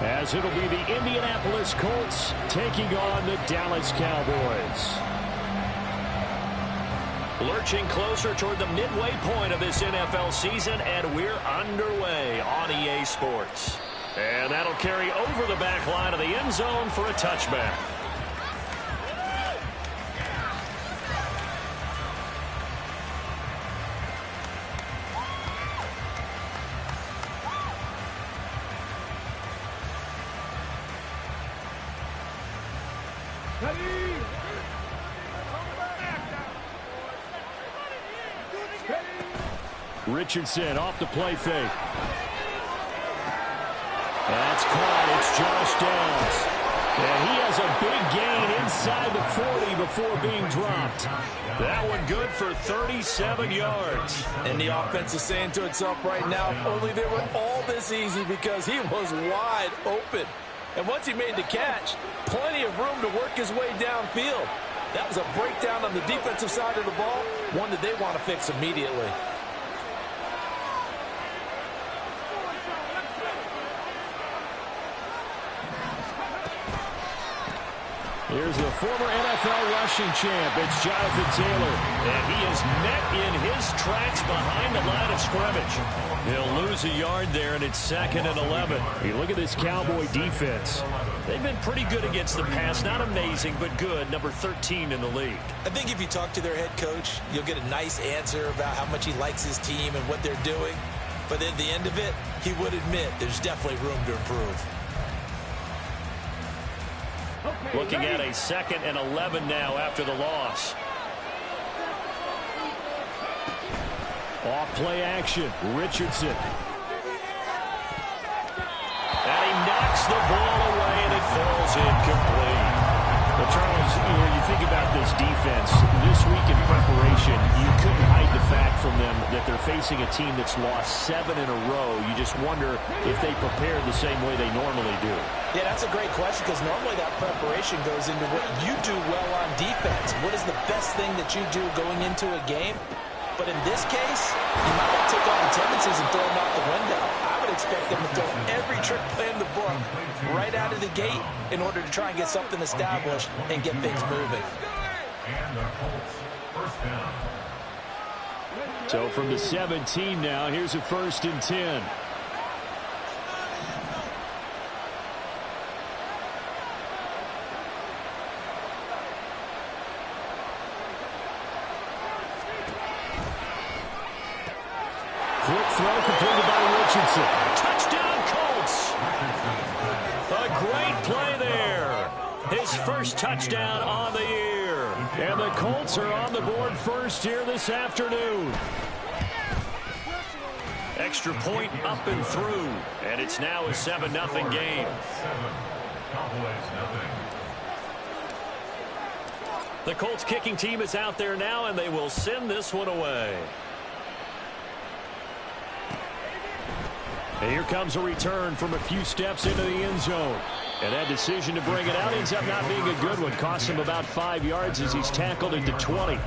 as it'll be the Indianapolis Colts taking on the Dallas Cowboys. Lurching closer toward the midway point of this NFL season, and we're underway on EA Sports. And that'll carry over the back line of the end zone for a touchback. Richardson off the play fake. That's caught. It's Josh Downs. And he has a big gain inside the 40 before being dropped. That one good for 37 yards. And the offense is saying to itself right now, only they were all this easy because he was wide open. And once he made the catch, plenty of room to work his way downfield. That was a breakdown on the defensive side of the ball, one that they want to fix immediately. Here's the former NFL rushing champ. It's Jonathan Taylor. And he is met in his tracks behind the line of scrimmage. He'll lose a yard there, and it's 2nd and 11. You look at this Cowboy defense. They've been pretty good against the pass. Not amazing, but good. Number 13 in the league. I think if you talk to their head coach, you'll get a nice answer about how much he likes his team and what they're doing. But at the end of it, he would admit there's definitely room to improve. Looking at a 2nd and 11 now after the loss. Off play action. Richardson. And he knocks the ball away, and it falls incomplete. Well, Charles, when you think about this defense, this week in preparation, you couldn't hide the fact from them that they're facing a team that's lost 7 in a row. You just wonder if they prepared the same way they normally do. Yeah, that's a great question because normally that preparation goes into what you do well on defense. What is the best thing that you do going into a game? But in this case, you might not take all the tendencies and throw them out the window. I would expect them to throw every trick play in the book right out of the gate in order to try and get something established and get things moving. So from the 17 now, here's a 1st and 10. Quick throw completed by Richardson. Touchdown, Colts. A great play there. His first touchdown on the year. And the Colts are on the board first here this afternoon. Extra point up and through. And it's now a 7-0 game. The Colts kicking team is out there now, and they will send this one away. And here comes a return from a few steps into the end zone. And that decision to bring it out ends up not being a good one. Costs him about 5 yards as he's tackled at the 20.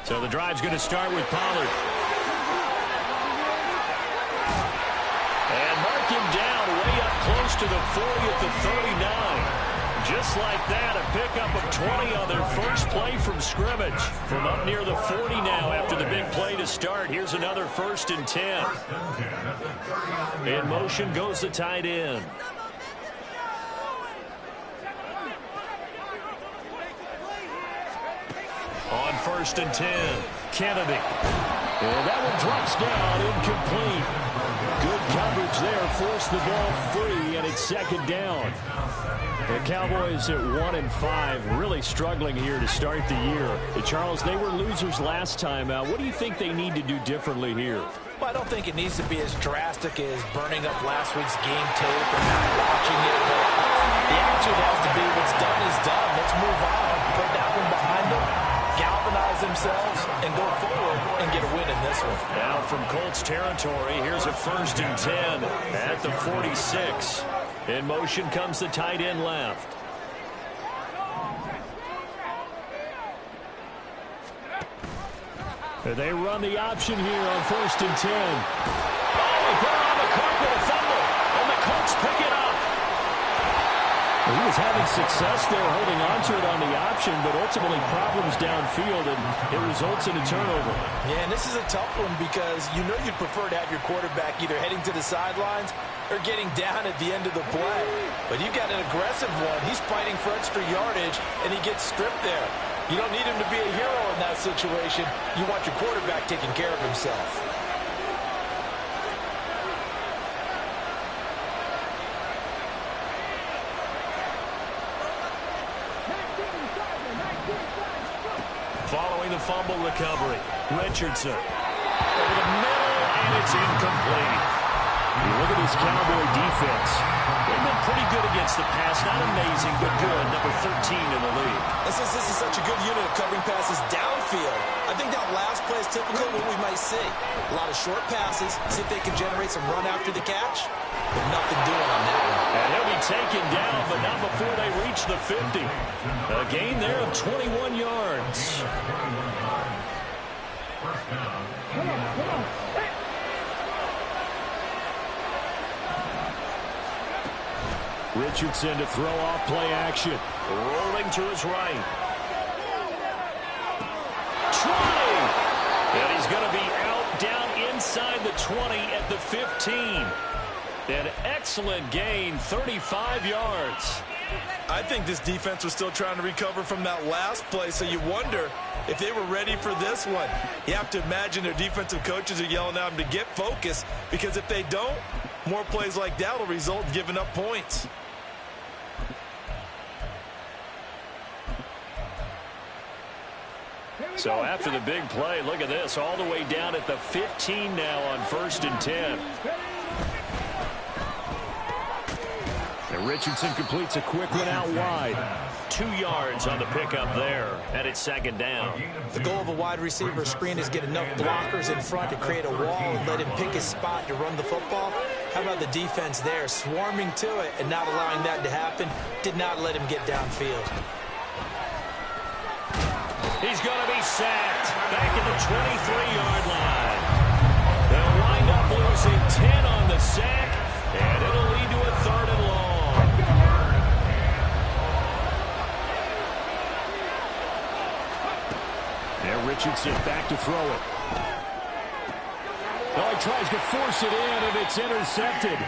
So the drive's going to start with Pollard. And mark him down way up close to the 40 at the 39. Just like that, a pickup of 20 on their first play from scrimmage. From up near the 40 now after the big play to start. Here's another 1st and 10. In motion goes the tight end. On 1st and 10, Kennedy. And that one drops down, incomplete. Good coverage there, forced the ball free, and it's 2nd down. The Cowboys at 1-5, really struggling here to start the year. Charles, they were losers last time out. What do you think they need to do differently here? Well, I don't think it needs to be as drastic as burning up last week's game tape and not watching it. But the attitude has to be what's done is done. Let's move on. Put that one behind them, galvanize themselves, and go forward and get a win in this one. Now from Colts territory, here's a 1st and 10 at the 46. In motion comes the tight end left. They run the option here on 1st and 10. Oh, they put it on the carpet, a fumble, and the Colts pick it up. He was having success there holding on to it on the option, but ultimately problems downfield, and it results in a turnover. Yeah, and this is a tough one because you know you'd prefer to have your quarterback either heading to the sidelines or getting down at the end of the play. But you got an aggressive one. He's fighting for extra yardage, and he gets stripped there. You don't need him to be a hero in that situation. You want your quarterback taking care of himself. Following the fumble recovery, Richardson over the middle, and it's incomplete. Look at this Cowboy defense. They've been pretty good against the pass. Not amazing, but good. Number 13 in the league. This is such a good unit of covering passes downfield. I think that last play is typical of what we might see. A lot of short passes, see if they can generate some run after the catch. But nothing doing on that one. And he'll be taken down, but not before they reach the 50. A gain there of 21 yards. Richardson to throw off play action. Rolling to his right. 20! And he's going to be out down inside the 20 at the 15. An excellent gain, 35 yards. I think this defense was still trying to recover from that last play, so you wonder if they were ready for this one. You have to imagine their defensive coaches are yelling at them to get focused, because if they don't, more plays like that will result in giving up points. So after the big play, look at this, all the way down at the 15 now on 1st and 10. And Richardson completes a quick one out wide. 2 yards on the pickup there, and it's 2nd down. The goal of a wide receiver screen is get enough blockers in front to create a wall and let him pick his spot to run the football. How about the defense there, swarming to it and not allowing that to happen? Did not let him get downfield. He's going to be sacked back at the 23-yard line. They'll wind up losing 10 on the sack, and it'll lead to a 3rd and long. And Richardson back to throw it. Oh, he tries to force it in, and it's intercepted.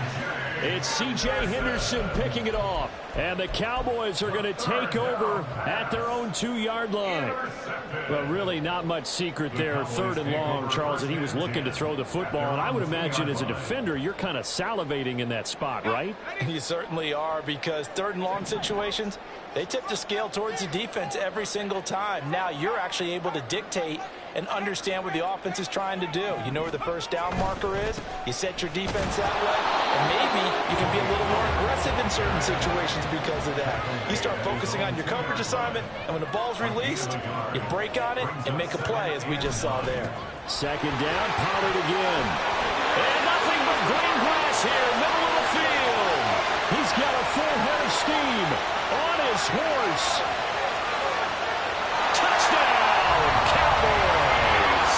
It's C.J. Henderson picking it off. And the Cowboys are going to take over at their own 2-yard line. Well, really not much secret there. 3rd and long, Charles, and he was looking to throw the football. And I would imagine as a defender, you're kind of salivating in that spot, right? You certainly are, because 3rd and long situations, they tip the scale towards the defense every single time. Now you're actually able to dictate and understand what the offense is trying to do. You know where the first down marker is. You set your defense that way, and maybe you can be a little more aggressive in certain situations because of that. You start focusing on your coverage assignment, and when the ball's released, you break on it and make a play, as we just saw there. 2nd down, Pollard again. And nothing but green grass here, middle of the field. He's got a full head of steam on his horse. Touchdown, Cowboys!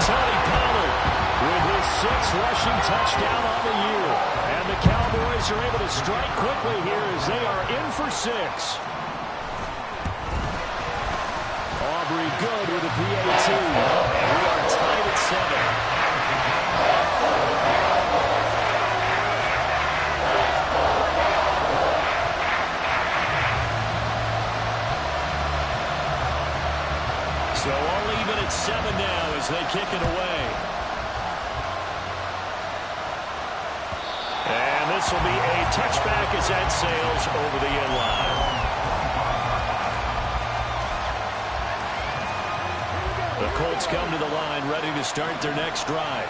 Tony Pollard with his 6th rushing touchdown on the year. And the Cowboys are able to strike quickly here as they are in for 6. Aubrey good with a PAT. And we are tied at 7. So all even at 7 now as they kick it away. And this will be a touchback as that sails over the end line. The Colts come to the line ready to start their next drive.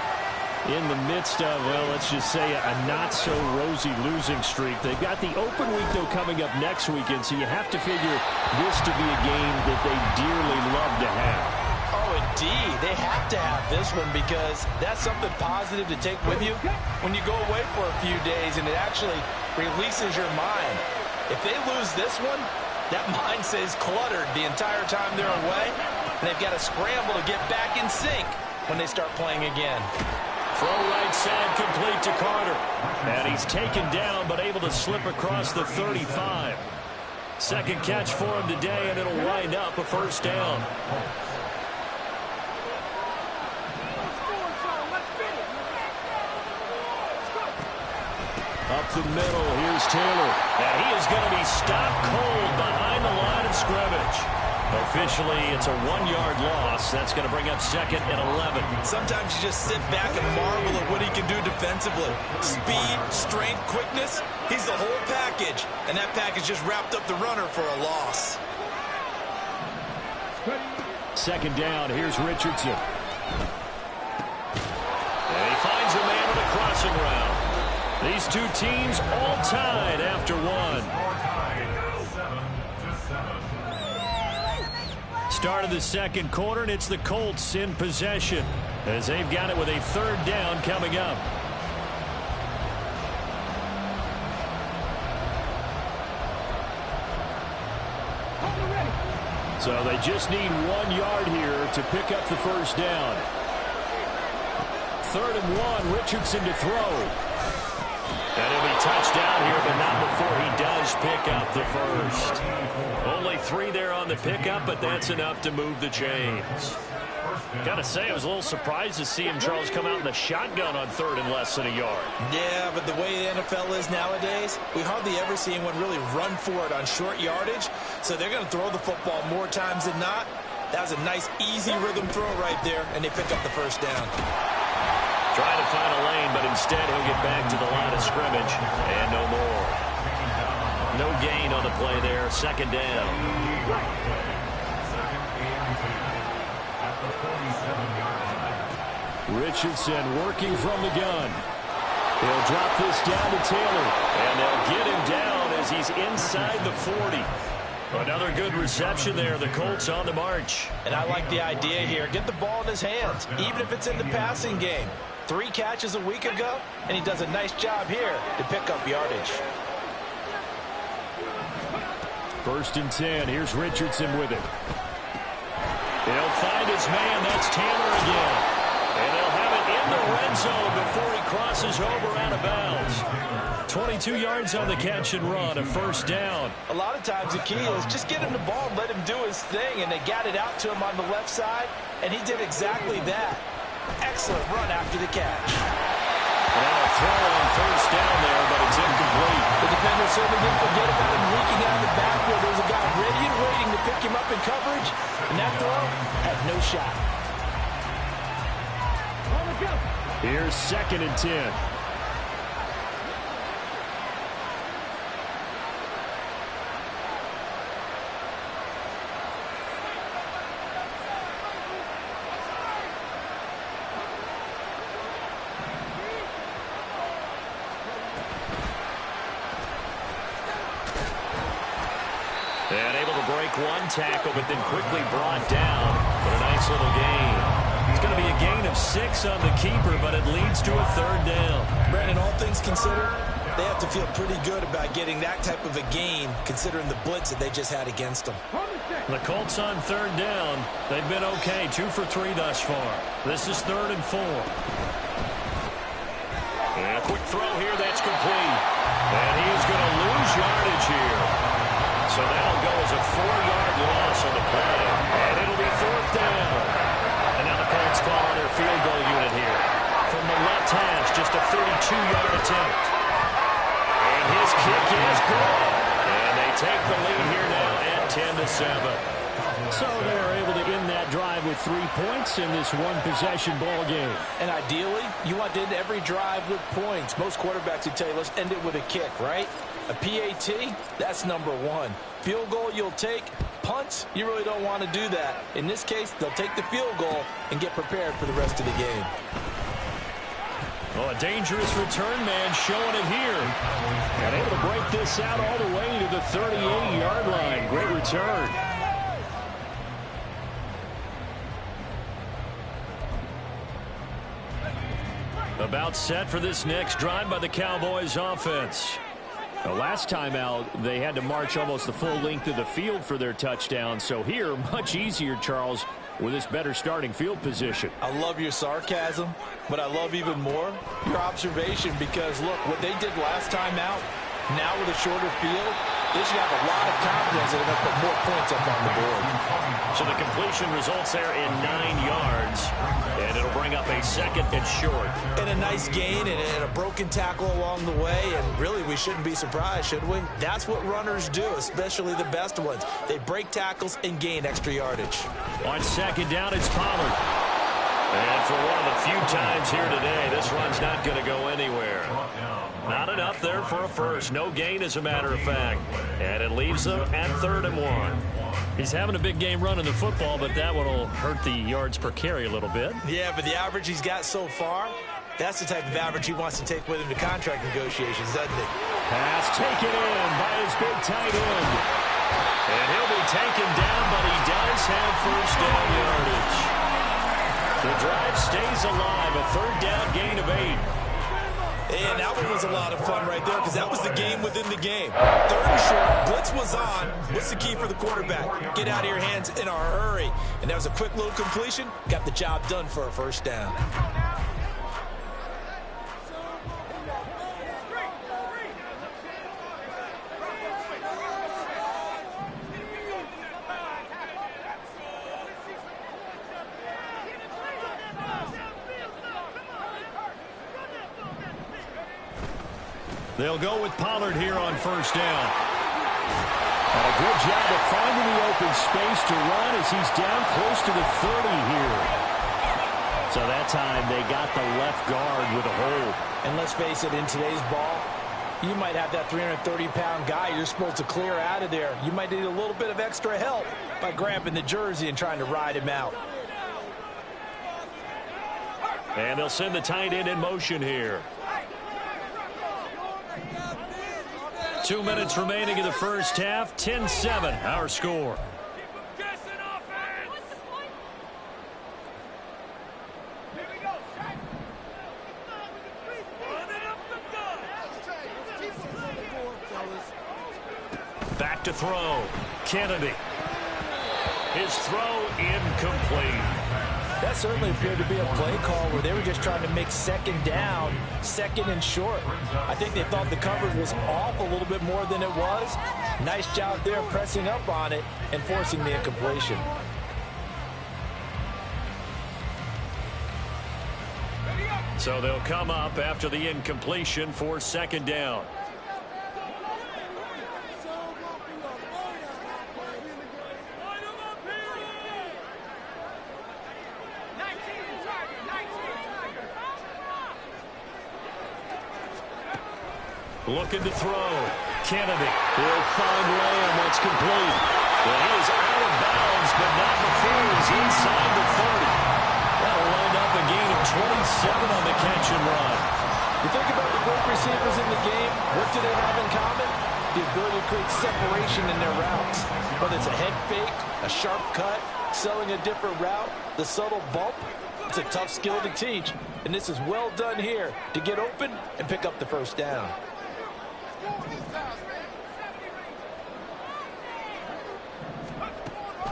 In the midst of, well, let's just say a not-so-rosy losing streak. They've got the open week, though, coming up next weekend, so you have to figure this to be a game that they dearly love to have. Oh, indeed. They have to have this one because that's something positive to take with you when you go away for a few days, and it actually releases your mind. If they lose this one, that mind stays cluttered the entire time they're away. and they've got to scramble to get back in sync when they start playing again. Throw right side complete to Carter. And he's taken down but able to slip across the 35. Second catch for him today, and it'll wind up a first down. Up the middle, here's Taylor. And he is going to be stopped cold behind the line of scrimmage. Officially, it's a 1-yard loss. That's going to bring up second and 11. Sometimes you just sit back and marvel at what he can do defensively. Speed, strength, quickness. He's the whole package. And that package just wrapped up the runner for a loss. Second down, here's Richardson. And he finds a man on a crossing route. These two teams all tied after one. Start of the second quarter, and it's the Colts in possession as they've got it with a third down coming up. So they just need 1 yard here to pick up the first down. 3rd and 1, Richardson to throw. And he'll be touchdown here, but not before he does pick up the first. Only 3 there on the pickup, but that's enough to move the chains. Gotta say, I was a little surprised to see him, Charles, come out in the shotgun on 3rd and less than a yard. Yeah, but the way the NFL is nowadays, we hardly ever see anyone really run for it on short yardage. So they're going to throw the football more times than not. That was a nice, easy rhythm throw right there, and they pick up the first down. Trying to find a lane, but instead he'll get back to the line of scrimmage, and no more. No gain on the play there, second down. Richardson working from the gun. He'll drop this down to Taylor, and they'll get him down as he's inside the 40. Another good reception there. The Colts on the march. And I like the idea here. Get the ball in his hands, even if it's in the passing game. 3 catches a week ago, and he does a nice job here to pick up yardage. 1st and 10. Here's Richardson with it. He'll find his man. That's Taylor again. And they'll have it in the red zone before he crosses over out of bounds. 22 yards on the catch and run, a first down. A lot of times the key is just get him the ball and let him do his thing, and they got it out to him on the left side, and he did exactly that. Excellent run after the catch. Now a throw on first down there, but it's incomplete. The defender certainly didn't forget about him leaking out of the backfield. There was a guy ready and waiting to pick him up in coverage, and that throw had no shot. Here's 2nd and 10. And able to break one tackle, but then quickly brought down. But a nice little gain. It's going to be a gain of 6 on the keeper, but it leads to a 3rd down. Brandon, all things considered, they have to feel pretty good about getting that type of a gain, considering the blitz that they just had against them. The Colts on 3rd down. They've been okay, 2 for 3 thus far. This is 3rd and 4. And a quick throw here, that's complete. And he is going to lose yardage here. So that'll go as a 4-yard loss on the play. And it'll be 4th down. And now the Colts call on their field goal unit here. From the left hash, just a 32-yard attempt. And his kick is good. And they take the lead here now at 10-7. So they're able to end that drive with 3 points in this one-possession ball game. And ideally, you want to end every drive with points. Most quarterbacks would tell you, let's end it with a kick, right? A PAT, that's number 1. Field goal you'll take. Punts, you really don't want to do that. In this case, they'll take the field goal and get prepared for the rest of the game. Oh, a dangerous return man showing it here. And able to break this out all the way to the 38-yard line. Great return. About set for this next drive by the Cowboys offense. The last time out, they had to march almost the full length of the field for their touchdown. So here, much easier, Charles, with this better starting field position. I love your sarcasm, but I love even more your observation because, look, what they did last time out, now with a shorter field, they should have a lot of confidence that they're going to put more points up on the board. So the completion results there in 9 yards, and it'll bring up a 2nd and short. And a nice gain and a broken tackle along the way, and really we shouldn't be surprised, should we? That's what runners do, especially the best ones. They break tackles and gain extra yardage. On 2nd down, it's Pollard. And for one of the few times here today, this run's not going to go anywhere. Not enough there for a first. No gain, as a matter of fact. And it leaves them at 3rd and 1. He's having a big game running the football, but that one will hurt the yards per carry a little bit. Yeah, but the average he's got so far, that's the type of average he wants to take with him to contract negotiations, doesn't he? Pass taken in by his big tight end. And he'll be taken down, but he does have first down yardage. The drive stays alive, a 3rd down gain of 8. And that one was a lot of fun right there because that was the game within the game. 3rd and short, blitz was on. What's the key for the quarterback? Get out of your hands in a hurry. And that was a quick little completion. Got the job done for a first down. They'll go with Pollard here on first down. And a good job of finding the open space to run as he's down close to the 30 here. So that time they got the left guard with a hold. And let's face it, in today's ball, you might have that 330-pound guy you're supposed to clear out of there. You might need a little bit of extra help by grabbing the jersey and trying to ride him out. And they'll send the tight end in motion here. 2 minutes remaining in the first half. 10-7, our score. Back to throw. Kennedy. His throw incomplete. That certainly appeared to be a play call where they were just trying to make 2nd down, 2nd and short. I think they thought the coverage was off a little bit more than it was. Nice job there pressing up on it and forcing the incompletion. So they'll come up after the incompletion for 2nd down. Looking to throw. Kennedy will find Lamb. That's complete. Well, he is out of bounds, but not before he's inside the 30. That'll wind up a gain of 27 on the catch and run. You think about the great receivers in the game, what do they have in common? The ability to create separation in their routes. Whether it's a head fake, a sharp cut, selling a different route, the subtle bump, it's a tough skill to teach. And this is well done here to get open and pick up the first down.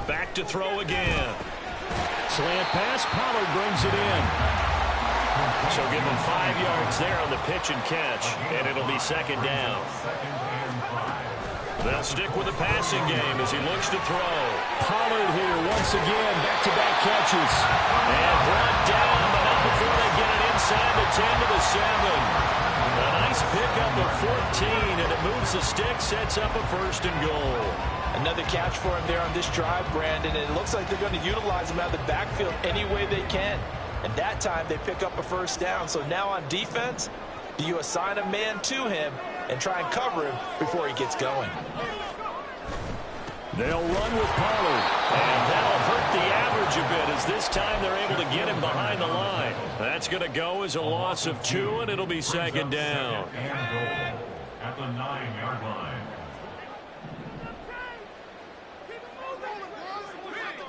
Back to throw again. Slant pass. Pollard brings it in. So give him 5 yards there on the pitch and catch, and it'll be 2nd down. They'll stick with the passing game as he looks to throw. Pollard here once again, back-to-back catches. And brought down, but not before they get it inside the 10 to the 7. A nice pickup of 14, and it moves the stick, sets up a 1st and goal. Another catch for him there on this drive, Brandon, and it looks like they're going to utilize him out of the backfield any way they can. And that time they pick up a 1st down. So now on defense, do you assign a man to him and try and cover him before he gets going? They'll run with Pollard, and that'll hurt the average a bit as this time they're able to get him behind the line. That's going to go as a loss of 2, and it'll be 2nd down. At the 9-yard line.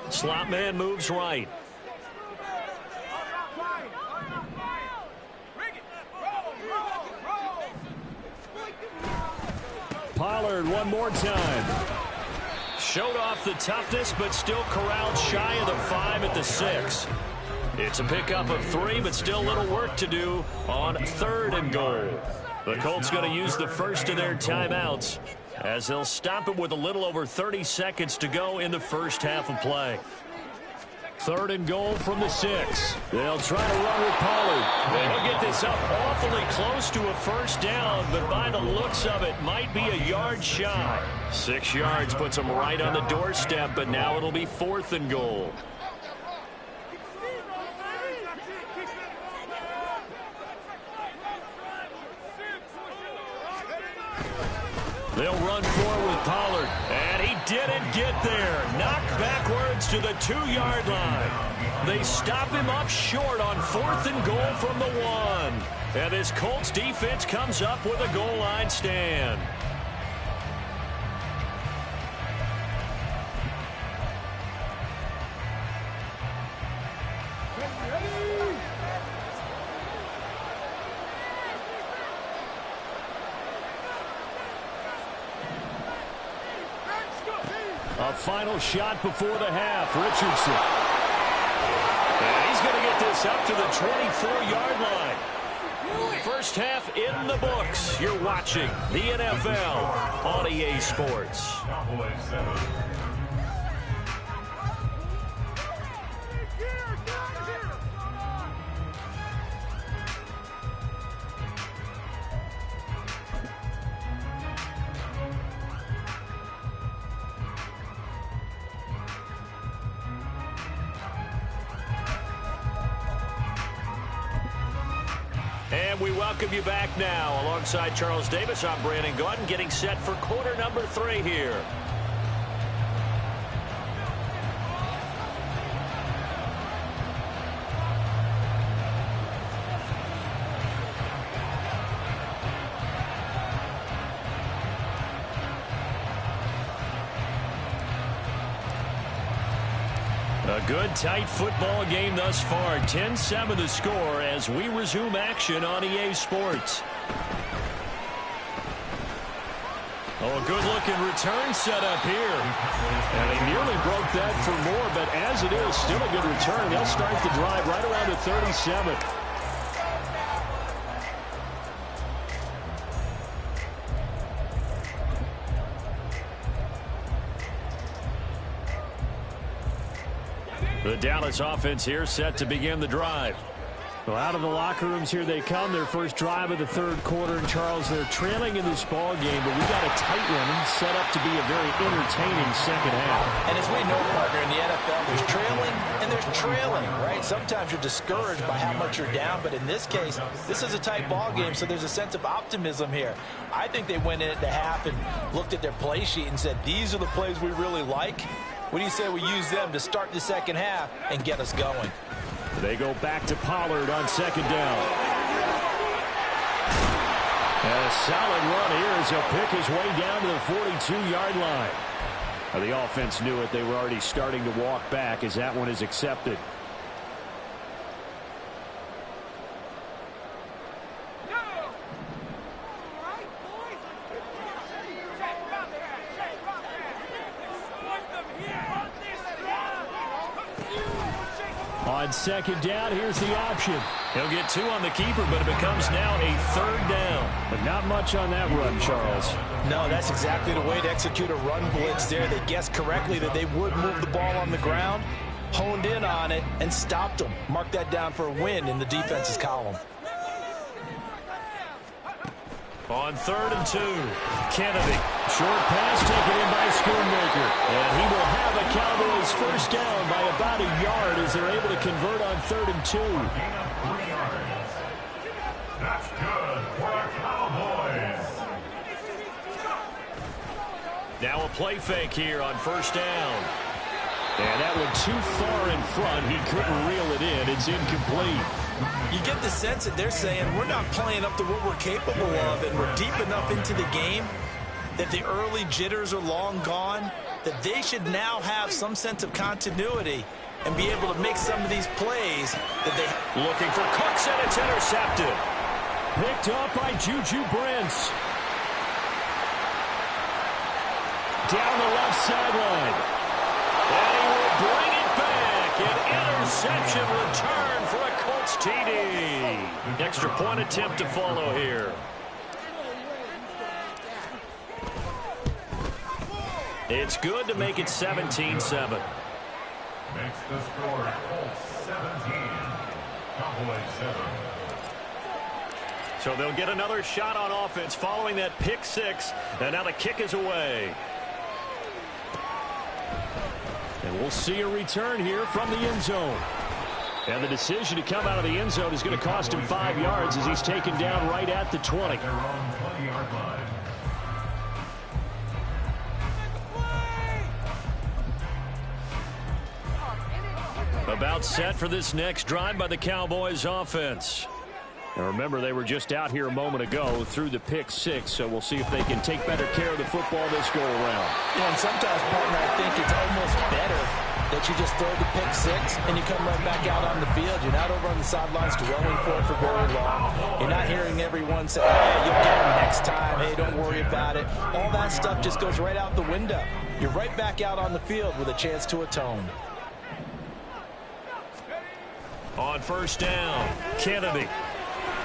Slot man moves right. third one more time. Showed off the toughness, but still corralled shy of the 5 at the 6. It's a pickup of 3, but still a little work to do on 3rd and goal. The Colts going to use the first of their timeouts as they'll stop it with a little over 30 seconds to go in the first half of play. 3rd and goal from the 6. They'll try to run with Pollard. And he'll get this up awfully close to a first down, but by the looks of it, might be a yard shy. 6 yards puts him right on the doorstep, but now it'll be 4th and goal. They'll run forward with Pollard, and he didn't get there. Knocked backwards to the 2-yard line. They stop him up short on 4th and goal from the 1. And this Colts defense comes up with a goal line stand. A final shot before the half. Richardson. And he's going to get this up to the 24-yard line. First half in the books. You're watching the NFL on EA Sports. Cowboys 7. And we welcome you back now. Alongside Charles Davis, I'm Brandon Gunn, getting set for quarter number 3 here. A good, tight football game thus far. 10-7 the score as we resume action on EA Sports. Oh, a good-looking return set up here. And they nearly broke that for more, but as it is, still a good return. They'll start the drive right around the 37. The Dallas offense here set to begin the drive. Well, out of the locker rooms here they come. Their first drive of the 3rd quarter. And Charles, they're trailing in this ball game, but we got a tight one set up to be a very entertaining second half. And as we know, partner, in the NFL, there's trailing and there's trailing, right? Sometimes you're discouraged by how much you're down, but in this case, this is a tight ball game, so there's a sense of optimism here. I think they went in at the half and looked at their play sheet and said, these are the plays we really like. What do you say we use them to start the second half and get us going? They go back to Pollard on 2nd down. And a solid run here as he'll pick his way down to the 42-yard line. Now, the offense knew it. They were already starting to walk back as that one is accepted. On 2nd down, here's the option. He'll get 2 on the keeper, but it becomes now a 3rd down. But not much on that run, Charles. No, that's exactly the way to execute a run blitz there. They guessed correctly that they would move the ball on the ground, honed in on it, and stopped them. Mark that down for a win in the defense's column. On 3rd and 2, Kennedy. Short pass taken in by Schoonmaker. And he will have a Cowboys first down by about a yard as they're able to convert on 3rd and 2. That's good for the Cowboys. Now a play fake here on 1st down. And that one too far in front. He couldn't reel it in. It's incomplete. You get the sense that they're saying we're not playing up to what we're capable of, and we're deep enough into the game that the early jitters are long gone, that they should now have some sense of continuity and be able to make some of these plays that they... Looking for Cooks, and it's intercepted. Picked up by Juju Brents. down the left sideline. And he will bring it back. An interception return for a Colts TD. Extra point attempt to follow here. It's good to make it 17-7. Makes the score Colts 17, Cowboys 7. So they'll get another shot on offense following that pick six. And now the kick is away. And we'll see a return here from the end zone. And the decision to come out of the end zone is going to cost him 5 yards as he's taken down right at the 20. Their own 20-yard line. About set for this next drive by the Cowboys offense. Now remember, they were just out here a moment ago through the pick six, so we'll see if they can take better care of the football this go around. Yeah, and sometimes, partner, I think it's almost better that you just throw the pick six and you come right back out on the field. You're not over on the sidelines dwelling for it for very long. You're not hearing everyone say, hey, you'll get him next time. Hey, don't worry about it. All that stuff just goes right out the window. You're right back out on the field with a chance to atone. On first down, Kennedy.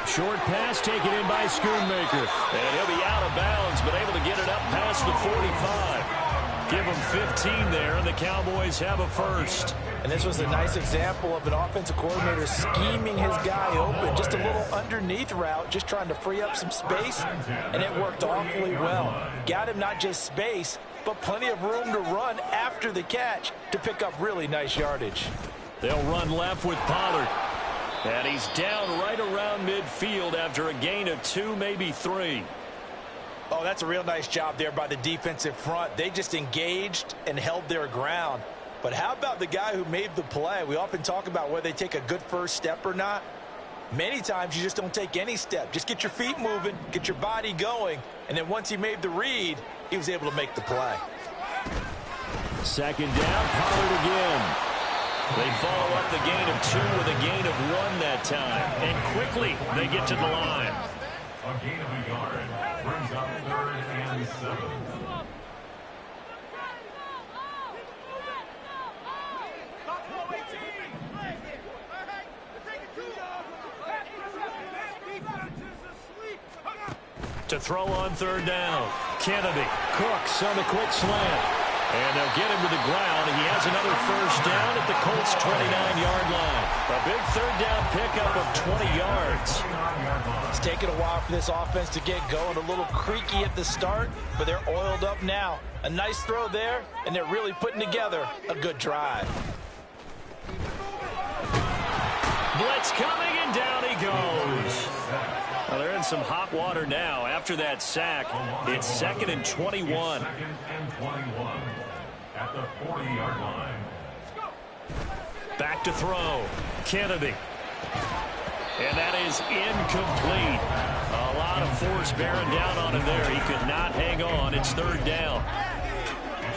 Short pass taken in by Schoonmaker. And he'll be out of bounds, but able to get it up past the 45. Give him 15 there, and the Cowboys have a first. And this was a nice example of an offensive coordinator scheming his guy open. Just a little underneath route, just trying to free up some space, and it worked awfully well. Got him not just space, but plenty of room to run after the catch to pick up really nice yardage. They'll run left with Pollard. And he's down right around midfield after a gain of 2, maybe 3. Oh, that's a real nice job there by the defensive front. They just engaged and held their ground. But how about the guy who made the play? We often talk about whether they take a good first step or not. Many times you just don't take any step. Just get your feet moving, get your body going, and then once he made the read, he was able to make the play. Second down, Pollard again. They follow up the gain of 2 with a gain of 1 that time. And quickly, they get to the line. A gain of a yard brings up 3rd and 7. To throw on 3rd down. Kennedy, Cooks on the quick slant. And they'll get him to the ground. He has another first down at the Colts' 29-yard line. A big 3rd down pickup of 20 yards. It's taken a while for this offense to get going. A little creaky at the start, but they're oiled up now. A nice throw there, and they're really putting together a good drive. Blitz coming, and down he goes. Well, they're in some hot water now. After that sack, it's 2nd and 21. 2nd and 21 at the 40-yard line. Back to throw. Kennedy. And that is incomplete. A lot of force bearing down on him there. He could not hang on. It's 3rd down.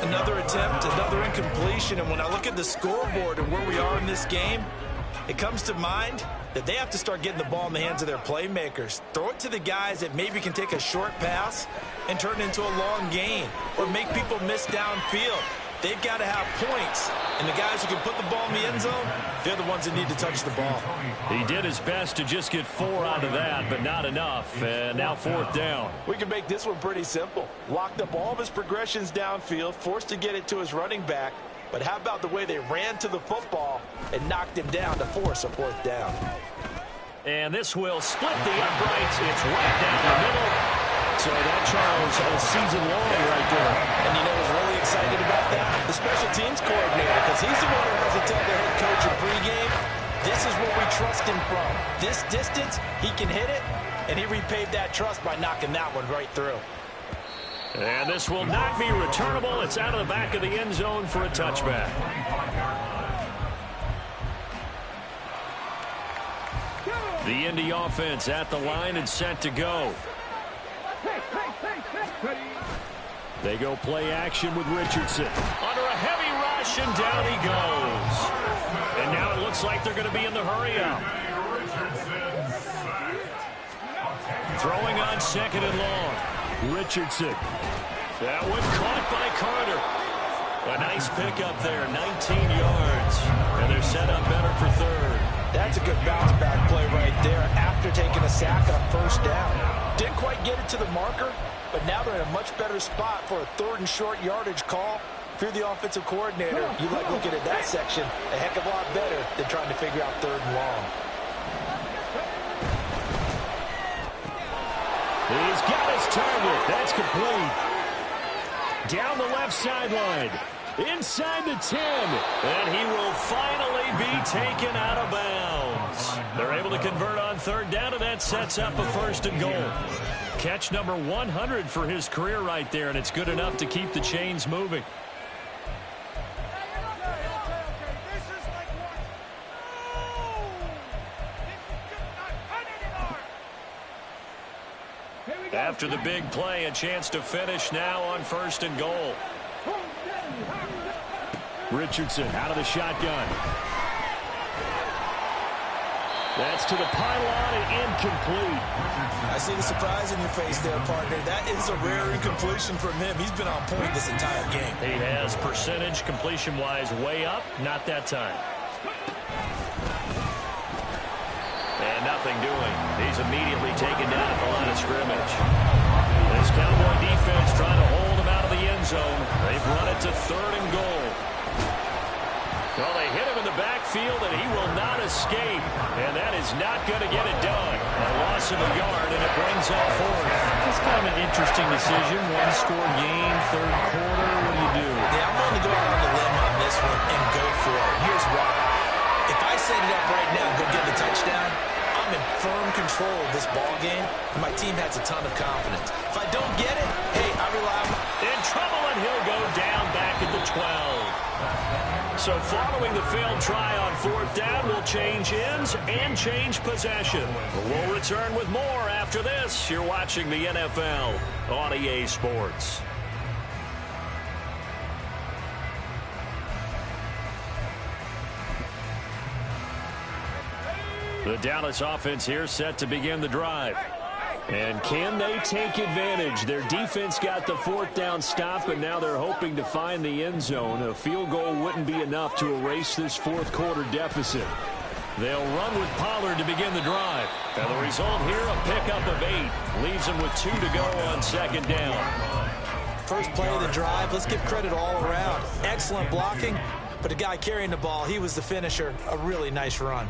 Another attempt, another incompletion. And when I look at the scoreboard and where we are in this game, it comes to mind that they have to start getting the ball in the hands of their playmakers. Throw it to the guys that maybe can take a short pass and turn it into a long gain or make people miss downfield. They've got to have points. And the guys who can put the ball in the end zone, they're the ones that need to touch the ball. He did his best to just get 4 out of that, but not enough. And now 4th down. We can make this one pretty simple. Locked up all of his progressions downfield, forced to get it to his running back. But how about the way they ran to the football and knocked him down to force a 4th down? And this will split the uprights. It's right down the middle. So that, Charles, a season long right there. And you know who's really excited about that? The special teams coordinator, because he's the one who has to tell the head coach in pregame, this is what we trust him from. This distance, he can hit it, and he repaid that trust by knocking that one right through. And this will not be returnable. It's out of the back of the end zone for a touchback. The Indy offense at the line and set to go. They go play action with Richardson. Under a heavy rush, and down he goes. And now it looks like they're going to be in the hurry up. Throwing on 2nd and long. Richardson. That one caught by Carter. A nice pickup there, 19 yards. And they're set up better for third. That's a good bounce-back play right there after taking a sack on first down. Didn't quite get it to the marker, but now they're in a much better spot for a third and short yardage call. If you're the offensive coordinator, you like looking at that section a heck of a lot better than trying to figure out third and long. He's got his target. That's complete. Down the left sideline. Inside the 10. And he will finally be taken out of bounds. They're able to convert on third down, and that sets up a first and goal. Catch number 100 for his career right there, and it's good enough to keep the chains moving. After the big play, a chance to finish now on first and goal. Richardson out of the shotgun. That's to the pylon and incomplete. I see the surprise in your face there, partner. That is a rare incompletion from him. He's been on point this entire game. He has percentage completion-wise way up. Not that time. And nothing doing. He's immediately taken down at the line of scrimmage. This Cowboy defense trying to hold him out of the end zone. They've run it to third and goal. Well, they hit him in the backfield, and he will not escape. And that is not going to get it done. A loss of a yard, and it brings up fourth. It's kind of an interesting decision. One-score game, third quarter. What do you do? Yeah, I'm going to go out on the limb on this one and go for it. Here's why. If I set it up right now and go get the touchdown, I'm in firm control of this ball game, and my team has a ton of confidence. If I don't get it, hey, I rely on... In trouble, and he'll go down back at the 12. So following the failed try on fourth down, we'll change ends and change possession. We'll return with more after this. You're watching the NFL on EA Sports. The Dallas offense here set to begin the drive. And can they take advantage? Their defense got the fourth down stop, and now they're hoping to find the end zone. A field goal wouldn't be enough to erase this fourth quarter deficit. They'll run with Pollard to begin the drive. And the result here, a pickup of 8. Leaves them with 2 to go on second down. First play of the drive, let's give credit all around. Excellent blocking, but the guy carrying the ball, he was the finisher. A really nice run.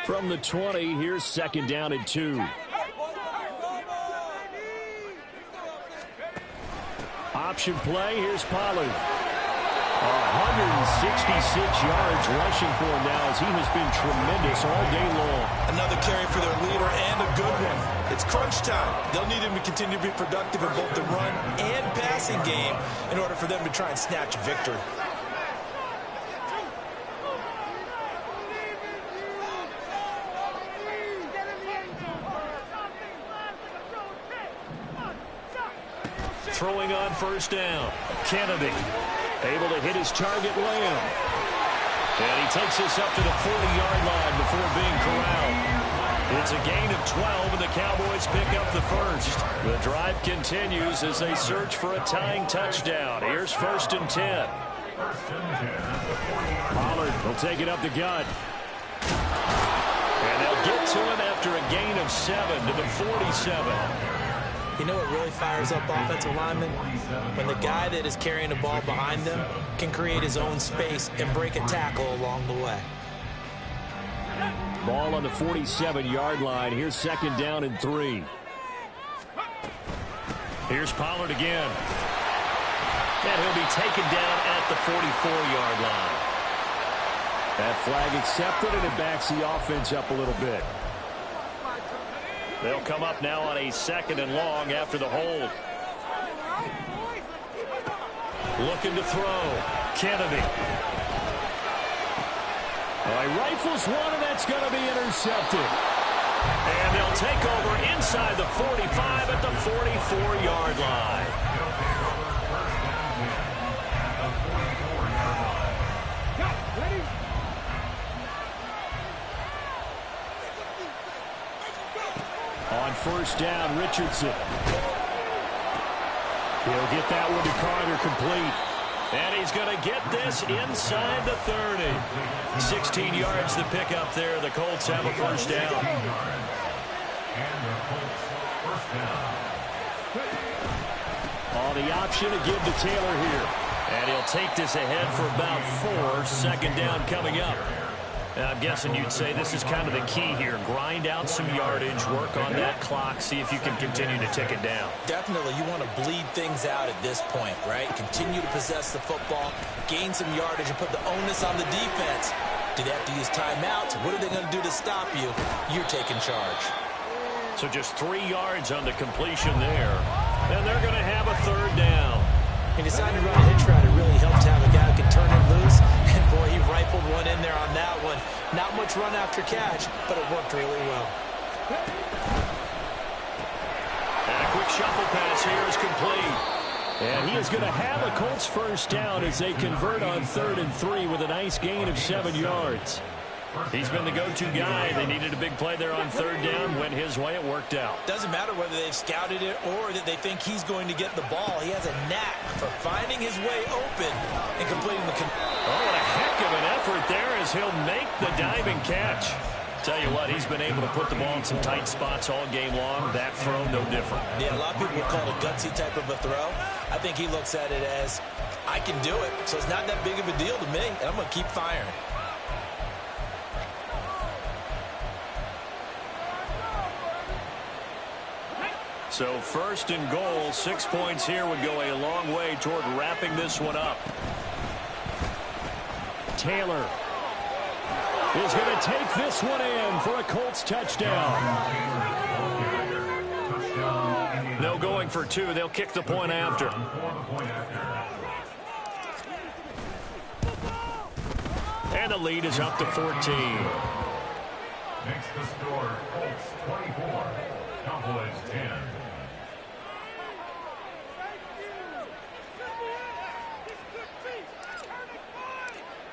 From the 20, here's second down and 2. Option play, here's Pollard. 166 yards rushing for him now as he has been tremendous all day long. Another carry for their leader and a good one. It's crunch time. They'll need him to continue to be productive in both the run and passing game in order for them to try and snatch a victory. Throwing on first down. Kennedy able to hit his target, Lamb. And he takes this up to the 40-yard line before being corralled. It's a gain of 12, and the Cowboys pick up the first. The drive continues as they search for a tying touchdown. Here's first and 10. Pollard will take it up the gut. And they'll get to him after a gain of 7 to the 47. You know what really fires up offensive linemen? When the guy that is carrying the ball behind them can create his own space and break a tackle along the way. Ball on the 47-yard line. Here's second down and 3. Here's Pollard again. And he'll be taken down at the 44-yard line. That flag accepted, and it backs the offense up a little bit. They'll come up now on a second and long after the hold. Looking to throw. Kennedy. He rifles one, and that's going to be intercepted. And they'll take over inside the 45 at the 44-yard line. On first down, Richardson. He'll get that one to Carter, complete. And he's going to get this inside the 30. 16 yards to pick up there. The Colts have a first down. On the option to give to Taylor here. And he'll take this ahead for about 4. Second down coming up. I'm guessing you'd say this is kind of the key here. Grind out some yardage, work on that clock, see if you can continue to tick it down. Definitely, you want to bleed things out at this point, right? Continue to possess the football, gain some yardage, and put the onus on the defense. Do they have to use timeouts? What are they going to do to stop you? You're taking charge. So just 3 yards on the completion there. And they're going to have a third down. He decided to run a hitch route. It really helped to have a guy who can turn it loose. And, boy, he rifled one in there on that one. Not much run after catch, but it worked really well. And a quick shuffle pass here is complete. And he is going to have a Colts first down as they convert on 3rd and 3 with a nice gain of 7 yards. He's been the go-to guy. They needed a big play there on 3rd down. Went his way. It worked out. Doesn't matter whether they've scouted it or that they think he's going to get the ball. He has a knack for finding his way open and completing the... Oh, what a heck of an effort there as he'll make the diving catch. Tell you what, he's been able to put the ball in some tight spots all game long. That throw, no different. Yeah, a lot of people would call it a gutsy type of a throw. I think he looks at it as, I can do it, so it's not that big of a deal to me, and I'm going to keep firing. So 1st and goal, 6 points here would go a long way toward wrapping this one up. Taylor is going to take this one in for a Colts touchdown. No going for 2. They'll kick the point after. And the lead is up to 14. Makes the score Colts 24, Cowboys 10.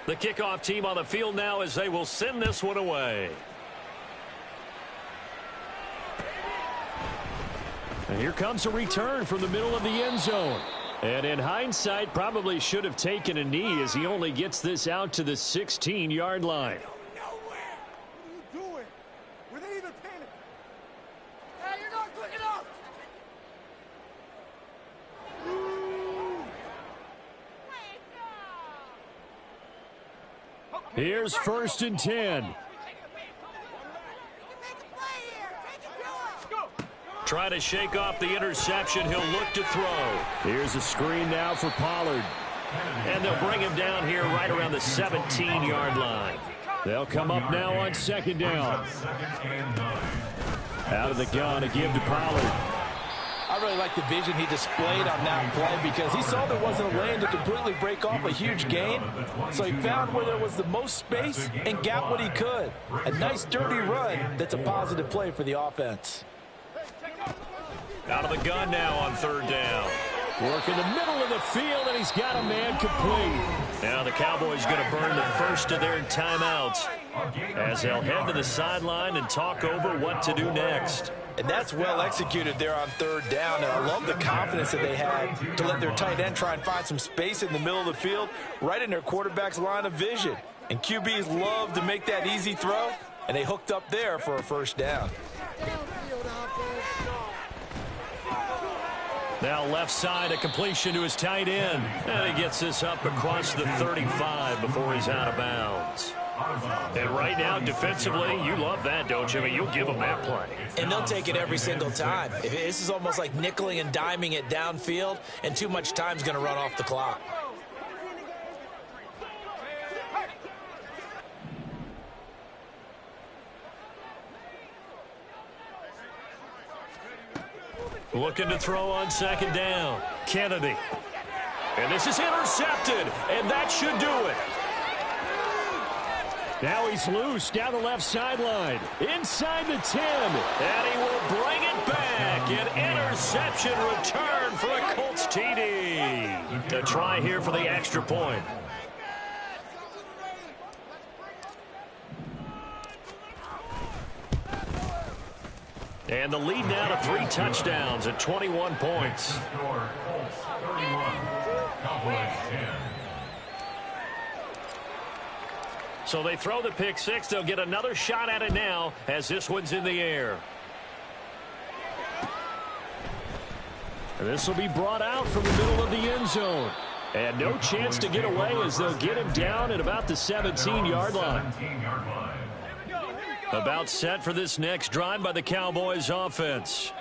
The kickoff team on the field now as they will send this one away. And here comes a return from the middle of the end zone. And in hindsight, probably should have taken a knee as he only gets this out to the 16-yard line. Here's 1st and 10. Try to shake off the interception. He'll look to throw. Here's a screen now for Pollard. And they'll bring him down here right around the 17-yard line. They'll come up now on 2nd down. Out of the gun to give to Pollard. I really like the vision he displayed on that play because he saw there wasn't a lane to completely break off a huge gain. So he found where there was the most space and got what he could. A nice dirty run that's a positive play for the offense. Out of the gun now on 3rd down. Work in the middle of the field, and he's got a man complete. Now the Cowboys going to burn the first of their timeouts as they'll head to the sideline and talk over what to do next. And that's well executed there on 3rd down. And I love the confidence that they had to let their tight end try and find some space in the middle of the field, right in their quarterback's line of vision. And QBs love to make that easy throw, and they hooked up there for a first down. Now left side, a completion to his tight end. And he gets this up across the 35 before he's out of bounds. And right now, defensively, you love that, don't you? I mean, you'll give them that play. And they'll take it every single time. This is almost like nickeling and diming it downfield, and too much time's going to run off the clock. Looking to throw on 2nd down. Kennedy. And this is intercepted, and that should do it. Now he's loose down the left sideline. Inside the 10. And he will bring it back. An interception return for a Colts TD. A try here for the extra point. And the lead now to 3 touchdowns at 21 points. Score, Colts 31, Cowboys 10. So they throw the pick six. They'll get another shot at it now as this one's in the air. And this will be brought out from the middle of the end zone. And no chance to get away as they'll get him down at about the 17-yard line. About set for this next drive by the Cowboys offense.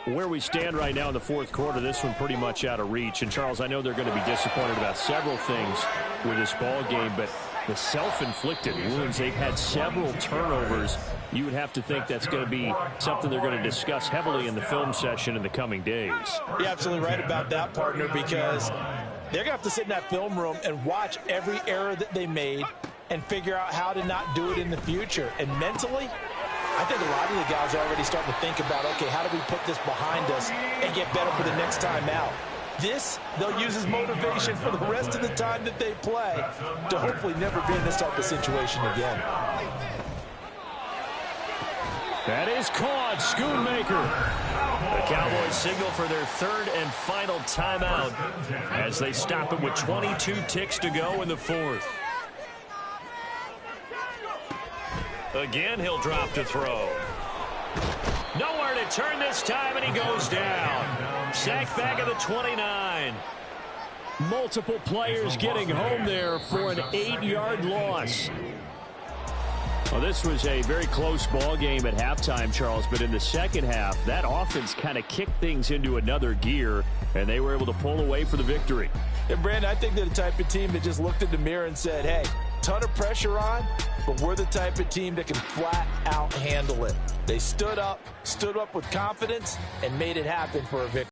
Where we stand right now in the fourth quarter, this one pretty much out of reach. And, Charles, I know they're going to be disappointed about several things with this ball game, but the self-inflicted wounds, they've had several turnovers. You would have to think that's going to be something they're going to discuss heavily in the film session in the coming days. You're absolutely right about that, partner, because they're going to have to sit in that film room and watch every error that they made and figure out how to not do it in the future. And mentally, I think a lot of the guys are already starting to think about, okay, how do we put this behind us and get better for the next time out? This, they'll use as motivation for the rest of the time that they play to hopefully never be in this type of situation again. That is caught. Schoonmaker. The Cowboys signal for their third and final timeout as they stop it with 22 ticks to go in the fourth. Again, he'll drop to throw. Nowhere to turn this time, and he goes down. Sacked back at the 29. Multiple players getting home there for an 8-yard loss. Well, this was a very close ball game at halftime, Charles, but in the second half, that offense kind of kicked things into another gear, and they were able to pull away for the victory. And, Brandon, I think they're the type of team that just looked in the mirror and said, hey, ton of pressure on, but we're the type of team that can flat out handle it. They stood up with confidence, and made it happen for a victory.